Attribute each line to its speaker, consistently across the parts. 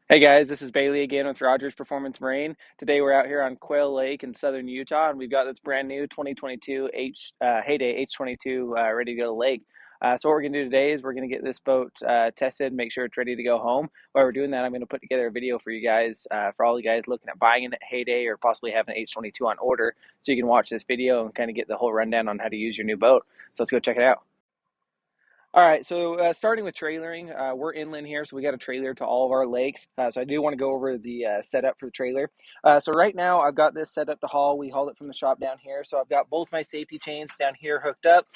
Speaker 1: Hey guys, this is Bailey again with Rogers Performance Marine. Today we're out here on Quail Lake in southern Utah, and we've got this brand new 2022 Heyday H22 ready to go to the lake. So what we're going to do today is we're going to get this boat tested, make sure it's ready to go home. While we're doing that, I'm going to put together a video for you guys, for all you guys looking at buying a Heyday or possibly having an H22 on order, so you can watch this video and kind of get the whole rundown on how to use your new boat. So let's go check it out. All right, so starting with trailering, we're inland here, so we got a trailer to all of our lakes. So I do want to go over the setup for the trailer. So right now I've got this set up to haul. We hauled it from the shop down here. So I've got both my safety chains down here hooked up.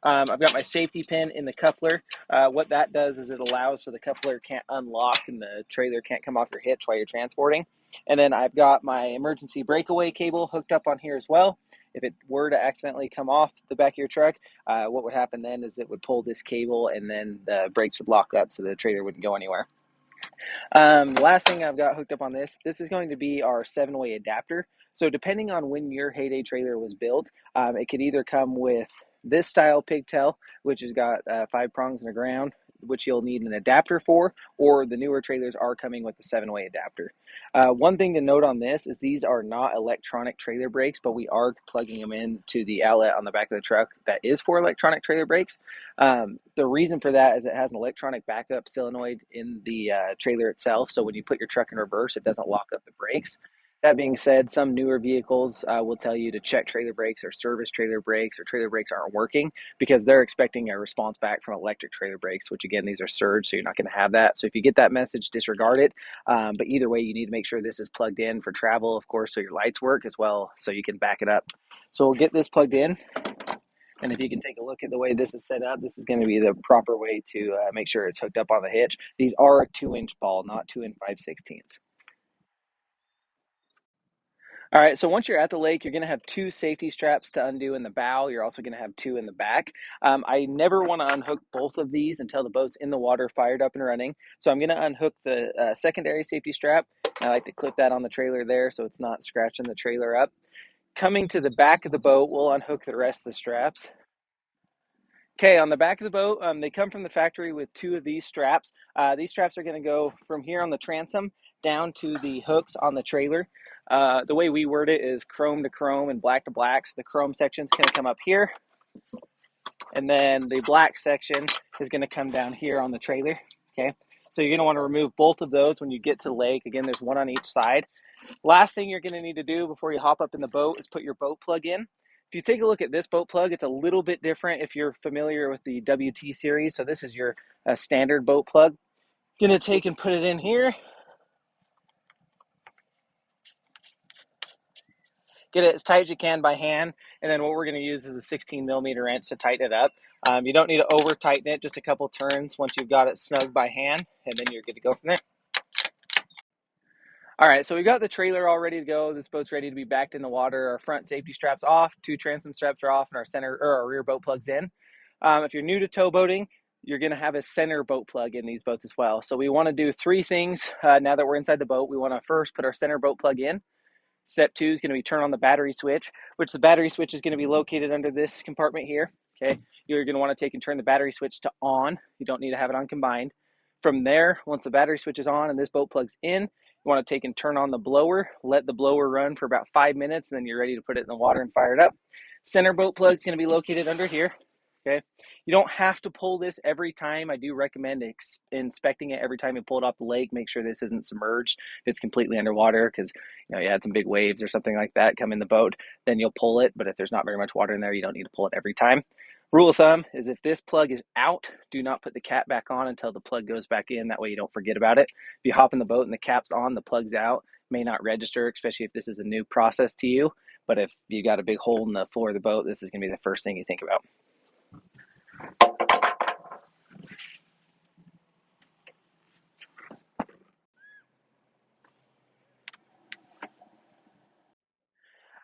Speaker 1: I've got my safety pin in the coupler. What that does is it allows so the coupler can't unlock and the trailer can't come off your hitch while you're transporting. And then I've got my emergency breakaway cable hooked up on here as well. If it were to accidentally come off the back of your truck, what would happen then is it would pull this cable and then the brakes would lock up so the trailer wouldn't go anywhere. The last thing I've got hooked up on this is going to be our 7-way adapter. So depending on when your Heyday trailer was built, it could either come with this style pigtail, which has got 5 prongs in the ground, which you'll need an adapter for, or the newer trailers are coming with the 7-way adapter. One thing to note on this is these are not electronic trailer brakes, but we are plugging them into the outlet on the back of the truck that is for electronic trailer brakes. The reason for that is it has an electronic backup solenoid in the trailer itself, so when you put your truck in reverse, it doesn't lock up the brakes. That being said, some newer vehicles will tell you to check trailer brakes or service trailer brakes, or trailer brakes aren't working because they're expecting a response back from electric trailer brakes, which again, these are surge, so you're not going to have that. So if you get that message, disregard it. But either way, you need to make sure this is plugged in for travel, of course, so your lights work as well, so you can back it up. So we'll get this plugged in. And if you can take a look at the way this is set up, this is going to be the proper way to make sure it's hooked up on the hitch. These are a 2-inch ball, not 2 and 5/16. All right, so once you're at the lake, you're going to have 2 safety straps to undo in the bow. You're also going to have 2 in the back. I never want to unhook both of these until the boat's in the water, fired up and running. So I'm going to unhook the secondary safety strap. I like to clip that on the trailer there so it's not scratching the trailer up. Coming to the back of the boat, we'll unhook the rest of the straps. Okay, on the back of the boat, they come from the factory with 2 of these straps. These straps are going to go from here on the transom down to the hooks on the trailer. The way we word it is chrome to chrome and black to black. So the chrome section is going to come up here, and then the black section is going to come down here on the trailer. Okay, so you're going to want to remove both of those when you get to the lake. Again, there's one on each side. Last thing you're going to need to do before you hop up in the boat is put your boat plug in. If you take a look at this boat plug, it's a little bit different if you're familiar with the WT series. So this is your standard boat plug. Gonna take and put it in here. Get it as tight as you can by hand. And then what we're gonna use is a 16mm wrench to tighten it up. You don't need to over tighten it, just a couple turns once you've got it snug by hand, and then you're good to go from there. All right, so we got the trailer all ready to go. This boat's ready to be backed in the water. Our front safety straps off, 2 transom straps are off, and our center or our rear boat plugs in. If you're new to tow boating, you're going to have a center boat plug in these boats as well. So we want to do 3 things now that we're inside the boat. We want to first put our center boat plug in. Step 2 is going to be turn on the battery switch, which the battery switch is going to be located under this compartment here. Okay, you're going to want to take and turn the battery switch to on. You don't need to have it on combined. From there, once the battery switch is on and this boat plugs in, you want to take and turn on the blower, let the blower run for about 5 minutes, and then you're ready to put it in the water and fire it up. Center boat plug is going to be located under here. Okay, you don't have to pull this every time. I do recommend inspecting it every time you pull it off the lake. Make sure this isn't submerged. If it's completely underwater, because you had some big waves or something like that come in the boat, then you'll pull it. But if there's not very much water in there, you don't need to pull it every time. Rule of thumb is if this plug is out, do not put the cap back on until the plug goes back in. That way you don't forget about it. If you hop in the boat and the cap's on, the plug's out, may not register, especially if this is a new process to you. But if you got a big hole in the floor of the boat, this is going to be the first thing you think about.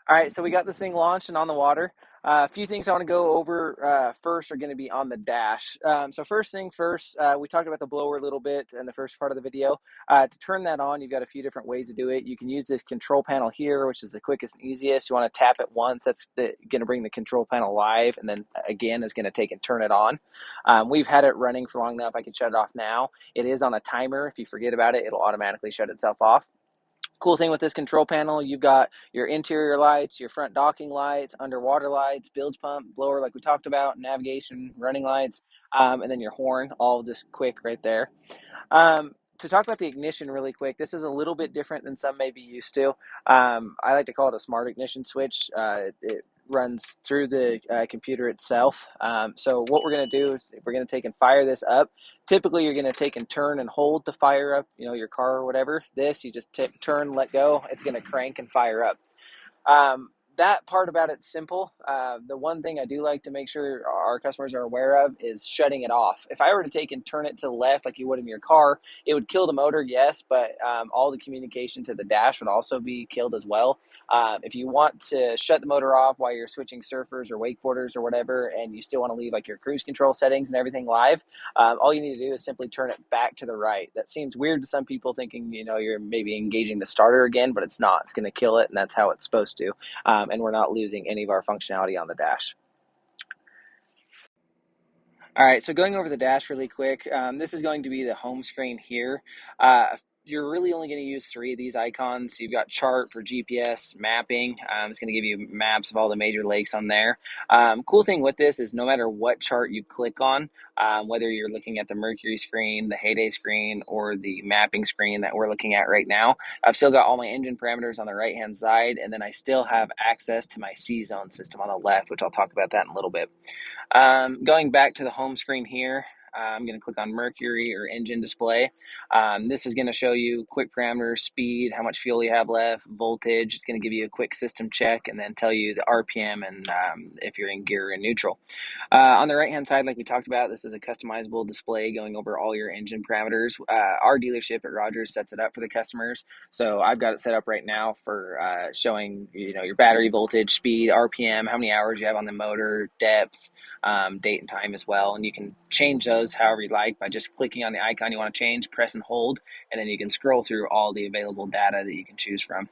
Speaker 1: All right, so we got this thing launched and on the water. A few things I want to go over first are going to be on the dash. So first thing first, we talked about the blower a little bit in the first part of the video. To turn that on, you've got a few different ways to do it. You can use this control panel here, which is the quickest and easiest. You want to tap it once. That's going to bring the control panel live, and then again is going to take and turn it on. We've had it running for long enough. I can shut it off now. It is on a timer. If you forget about it, it'll automatically shut itself off. Cool thing with this control panel, you've got your interior lights, your front docking lights, underwater lights, bilge pump, blower like we talked about, navigation, running lights, and then your horn, all just quick right there. To talk about the ignition really quick, this is a little bit different than some may be used to. I like to call it a smart ignition switch. It runs through the computer itself. So what we're going to do is we're going to take and fire this up. Typically, you're going to take and turn and hold to fire up, your car or whatever. This, you just turn, let go. It's going to crank and fire up. That part about it's simple. The one thing I do like to make sure our customers are aware of is shutting it off. If I were to take and turn it to the left like you would in your car, it would kill the motor, yes, but all the communication to the dash would also be killed as well. If you want to shut the motor off while you're switching surfers or wakeboarders or whatever, and you still want to leave like your cruise control settings and everything live, all you need to do is simply turn it back to the right. That seems weird to some people, thinking you're maybe engaging the starter again, but it's not. It's going to kill it, and that's how it's supposed to. And we're not losing any of our functionality on the dash. All right, so going over the dash really quick, this is going to be the home screen here. You're really only going to use 3 of these icons. You've got chart for GPS, mapping. It's going to give you maps of all the major lakes on there. Cool thing with this is no matter what chart you click on, whether you're looking at the Mercury screen, the Heyday screen, or the mapping screen that we're looking at right now, I've still got all my engine parameters on the right-hand side, and then I still have access to my C-zone system on the left, which I'll talk about that in a little bit. Going back to the home screen here, I'm going to click on Mercury or engine display. This is going to show you quick parameters, speed, how much fuel you have left, voltage. It's going to give you a quick system check and then tell you the RPM and if you're in gear and neutral. On the right hand side, like we talked about, this is a customizable display going over all your engine parameters. Our dealership at Rogers sets it up for the customers. So I've got it set up right now for showing your battery voltage, speed, RPM, how many hours you have on the motor, depth, date and time as well. And you can change those however you like by just clicking on the icon you want to change, press and hold, and then you can scroll through all the available data that you can choose from.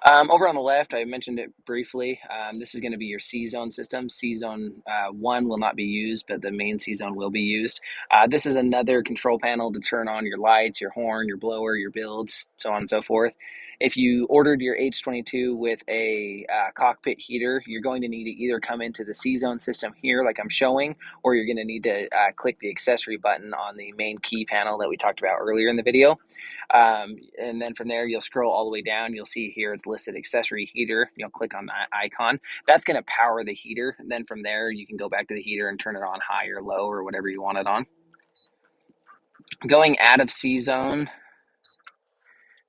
Speaker 1: Over on the left, I mentioned it briefly. This is going to be your C-zone system. C-zone 1 will not be used, but the main C-zone will be used. This is another control panel to turn on your lights, your horn, your blower, your builds, so on and so forth. If you ordered your H22 with a cockpit heater, you're going to need to either come into the C-zone system here like I'm showing, or you're going to need to click the accessory button on the main key panel that we talked about earlier in the video. And then from there, you'll scroll all the way down. You'll see here it's listed accessory heater. You'll click on that icon. That's going to power the heater. And then from there, you can go back to the heater and turn it on high or low or whatever you want it on. Going out of C-zone,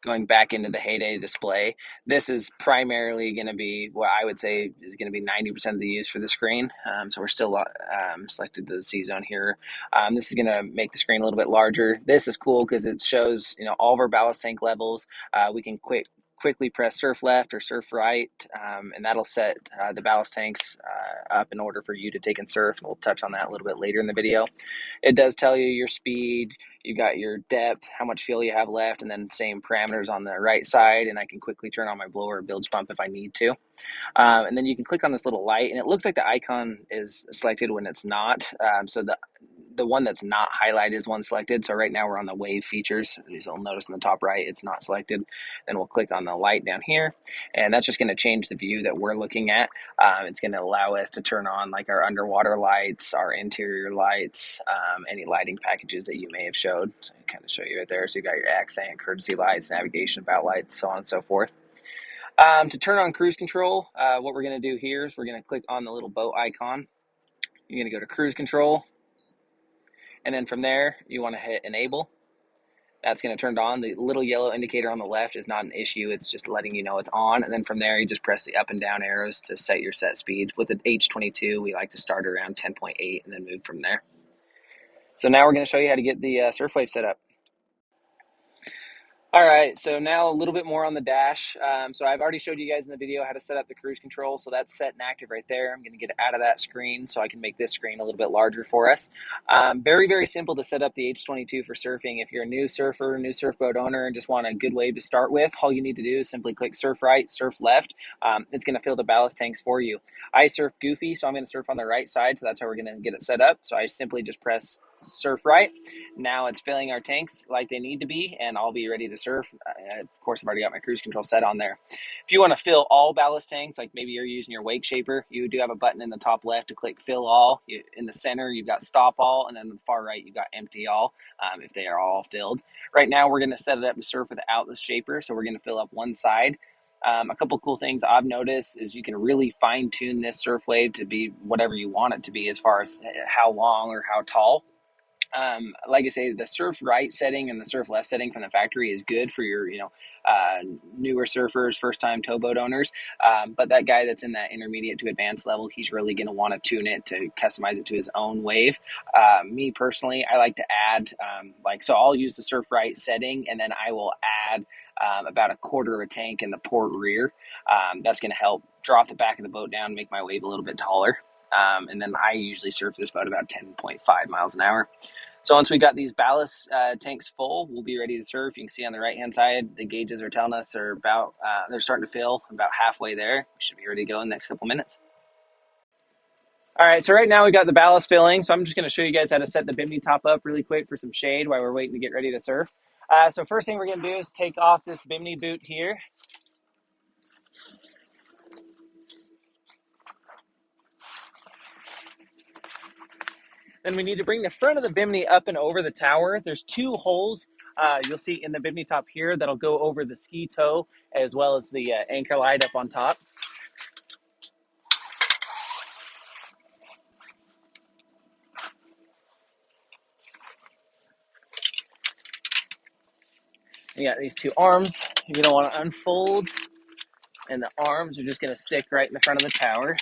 Speaker 1: going back into the Heyday display, this is primarily going to be what I would say is going to be 90% of the use for the screen. So we're still selected to the C-zone here. This is going to make the screen a little bit larger. This is cool because it shows all of our ballast tank levels. We can quickly press surf left or surf right, and that'll set the ballast tanks up in order for you to take and surf, and we'll touch on that a little bit later in the video. It does tell you your speed, you got your depth, how much fuel you have left, and then same parameters on the right side, and I can quickly turn on my blower or bilge pump if I need to. And then you can click on this little light, and it looks like the icon is selected when it's not. So the one that's not highlighted is one selected. So right now we're on the wave features. As you'll notice in the top right, it's not selected. Then we'll click on the light down here, and that's just going to change the view that we're looking at. It's going to allow us to turn on like our underwater lights, our interior lights, any lighting packages that you may have showed. So I kind of show you right there. So you got your accent, courtesy lights, navigation, about lights, so on and so forth. To turn on cruise control, what we're going to do here is we're going to click on the little boat icon. You're going to go to cruise control, and then from there you want to hit enable. That's going to turn it on. The little yellow indicator on the left is not an issue. It's just letting you know it's on. And then from there, you just press the up and down arrows to set your set speed. With the H22, we like to start around 10.8 and then move from there. So now we're going to show you how to get the Surfwave set up. All right, so now a little bit more on the dash. So I've already showed you guys in the video how to set up the cruise control. So that's set and active right there. I'm going to get out of that screen so I can make this screen a little bit larger for us. Very, very simple to set up the H22 for surfing. If you're a new surfer, new surf boat owner, and just want a good wave to start with, all you need to do is simply click surf right, surf left. It's going to fill the ballast tanks for you. I surf goofy, so I'm going to surf on the right side. So that's how we're going to get it set up. So I simply just press surf right. Now it's filling our tanks like they need to be, and I'll be ready to surf. Of course, I've already got my cruise control set on there. If you want to fill all ballast tanks, like maybe you're using your wake shaper, you do have a button in the top left to click fill all. In the center, you've got stop all, and then on the far right, you've got empty all, if they are all filled. Right now, we're going to set it up to surf without the shaper, so we're going to fill up one side. A couple cool things I've noticed is you can really fine tune this surf wave to be whatever you want it to be as far as how long or how tall. Like I say, the surf right setting and the surf left setting from the factory is good for your, newer surfers, first time towboat owners. But that guy that's in that intermediate to advanced level, he's really going to want to tune it to customize it to his own wave. Me personally, I like to add, so I'll use the surf right setting, and then I will add about a quarter of a tank in the port rear. That's going to help drop the back of the boat down, make my wave a little bit taller. And then I usually surf this boat about 10.5 miles an hour. So once we got these ballast tanks full, we'll be ready to surf. You can see on the right-hand side, the gauges are telling us they're starting to fill about halfway there. We should be ready to go in the next couple minutes. All right, so right now we got the ballast filling. So I'm just going to show you guys how to set the bimini top up really quick for some shade while we're waiting to get ready to surf. So first thing we're going to do is take off this bimini boot here. Then we need to bring the front of the bimini up and over the tower. There's two holes you'll see in the bimini top here that'll go over the ski toe as well as the anchor light up on top. You got these two arms you're going to want to unfold, and the arms are just going to stick right in the front of the tower.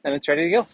Speaker 1: And it's ready to go.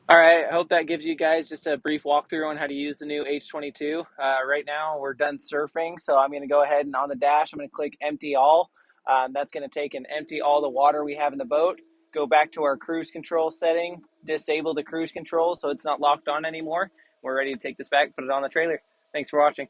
Speaker 1: All right, I hope that gives you guys just a brief walkthrough on how to use the new H22. Right now, we're done surfing, so I'm going to go ahead and on the dash, I'm going to click empty all. That's going to take and empty all the water we have in the boat, go back to our cruise control setting, disable the cruise control so it's not locked on anymore. We're ready to take this back, put it on the trailer. Thanks for watching.